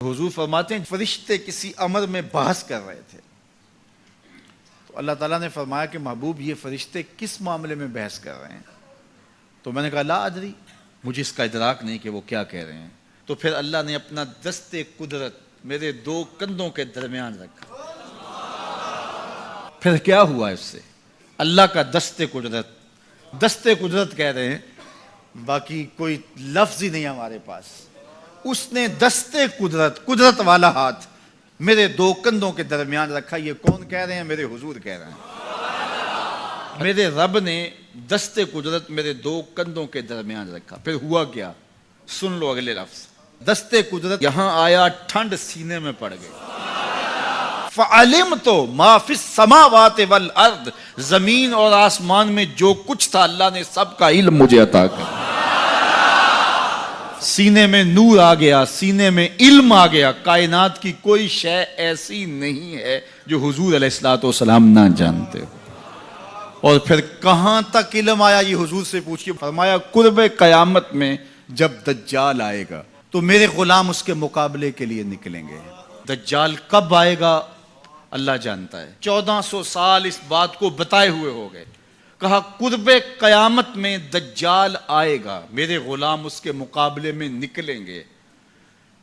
حضور فرماتے ہیں فرشتے کسی امر میں بحث کر رہے تھے تو اللہ تعالیٰ نے فرمایا کہ محبوب یہ فرشتے کس معاملے میں بحث کر رہے ہیں؟ تو میں نے کہا لا ادری، مجھے اس کا ادراک نہیں کہ وہ کیا کہہ رہے ہیں۔ تو پھر اللہ نے اپنا دست قدرت میرے دو کندھوں کے درمیان رکھا۔ پھر کیا ہوا اس سے؟ اللہ کا دست قدرت کہہ رہے ہیں، باقی کوئی لفظ ہی نہیں ہمارے پاس۔ اس نے دست قدرت والا ہاتھ میرے دو کندھوں کے درمیان رکھا۔ یہ کون کہہ رہے ہیں؟ میرے حضور کہہ رہے ہیں۔ میرے رب نے دست قدرت میرے دو کندھوں کے درمیان رکھا۔ پھر ہوا کیا؟ سن لو اگلے لفظ۔ دست قدرت یہاں آیا، ٹھنڈ سینے میں پڑ گئی۔ فَعَلِمْتُ مَا فِي السَّمَاوَاتِ وَالْأَرْضِ، زمین اور آسمان میں جو کچھ تھا اللہ نے سب کا علم مجھے عطا کیا۔ سینے میں نور آ گیا، سینے میں علم آ گیا۔ کائنات کی کوئی شے ایسی نہیں ہے جو حضور علیہ الصلوۃ والسلام نہ جانتے ہو۔ اور پھر کہاں تک علم آیا یہ حضور سے پوچھیے۔ فرمایا قرب قیامت میں جب دجال آئے گا تو میرے غلام اس کے مقابلے کے لیے نکلیں گے۔ دجال کب آئے گا اللہ جانتا ہے۔ 1400 سال اس بات کو بتائے ہوئے ہو گئے۔ کہا قرب قیامت میں دجال آئے گا، میرے غلام اس کے مقابلے میں نکلیں گے۔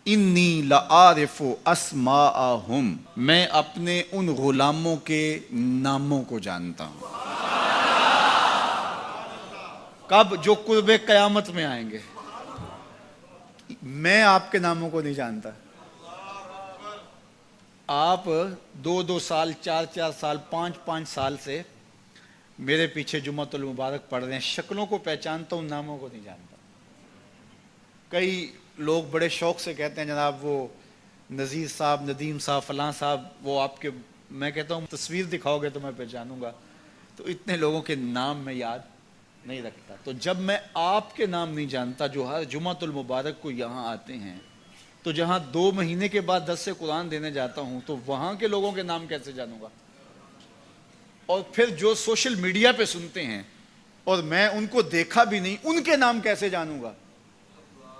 انی لعارف اسماءہم، میں اپنے ان غلاموں کے ناموں کو جانتا ہوں۔ کب؟ جو قرب قیامت میں آئیں گے۔ میں آپ کے ناموں کو نہیں جانتا۔ آپ 2 سال 4 سال 5 سال سے میرے پیچھے جمعۃ المبارک پڑھ رہے ہیں، شکلوں کو پہچانتا ہوں، ناموں کو نہیں جانتا۔ کئی لوگ بڑے شوق سے کہتے ہیں جناب وہ نذیر صاحب، ندیم صاحب، فلاں صاحب، وہ آپ کے، میں کہتا ہوں تصویر دکھاؤ گے تو میں پہچانوں گا۔ تو اتنے لوگوں کے نام میں یاد نہیں رکھتا۔ تو جب میں آپ کے نام نہیں جانتا جو ہر جمعۃ المبارک کو یہاں آتے ہیں، تو جہاں 2 مہینے کے بعد درس قرآن دینے جاتا ہوں تو وہاں کے لوگوں کے نام کیسے جانوں گا؟ اور پھر جو سوشل میڈیا پہ سنتے ہیں اور میں ان کو دیکھا بھی نہیں، ان کے نام کیسے جانوں گا؟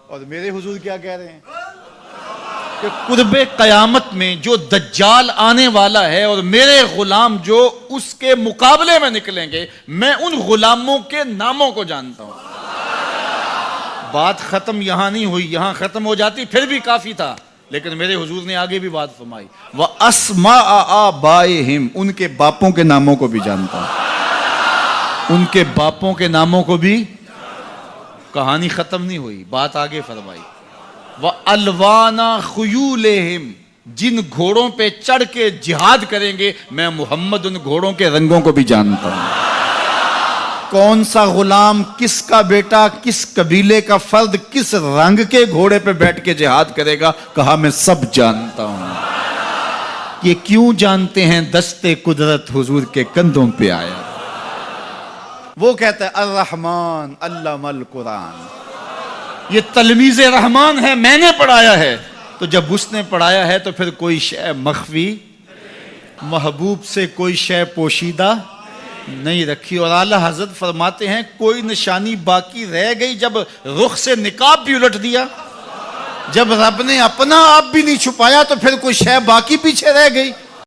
اور میرے حضور کیا کہہ رہے ہیں کہ قرب قیامت میں جو دجال آنے والا ہے اور میرے غلام جو اس کے مقابلے میں نکلیں گے، میں ان غلاموں کے ناموں کو جانتا ہوں۔ بات ختم یہاں نہیں ہوئی، یہاں ختم ہو جاتی پھر بھی کافی تھا، لیکن میرے حضور نے آگے بھی بات فرمائی۔ وَأَسْمَاءَ آبَائِهِمْ، ان کے باپوں کے ناموں کو بھی جانتا ہوں۔ ان کے باپوں کے ناموں کو بھی۔ کہانی ختم نہیں ہوئی، بات آگے فرمائی۔ وَأَلْوَانَ خُيُولِهِمْ، جن گھوڑوں پہ چڑھ کے جہاد کریں گے میں محمد ان گھوڑوں کے رنگوں کو بھی جانتا ہوں۔ کون سا غلام، کس کا بیٹا، کس قبیلے کا فرد کس رنگ کے گھوڑے پہ بیٹھ کے جہاد کرے گا، کہا میں سب جانتا ہوں۔ یہ کیوں جانتے ہیں؟ دست قدرت حضور کے کندھوں پہ آیا۔ وہ کہتا ہے الرحمن علم القرآن، یہ تلمیذ رحمان ہے، میں نے پڑھایا ہے۔ تو جب اس نے پڑھایا ہے تو پھر کوئی شے مخفی، محبوب سے کوئی شے پوشیدہ نہیں رکھی۔ اور اعلیٰ حضرت فرماتے ہیں کوئی نشانی باقی رہ گئی جب رخ سے نقاب بھی الٹ دیا، جب رب نے اپنا آپ بھی نہیں چھپایا تو پھر کوئی شے باقی پیچھے رہ گئی۔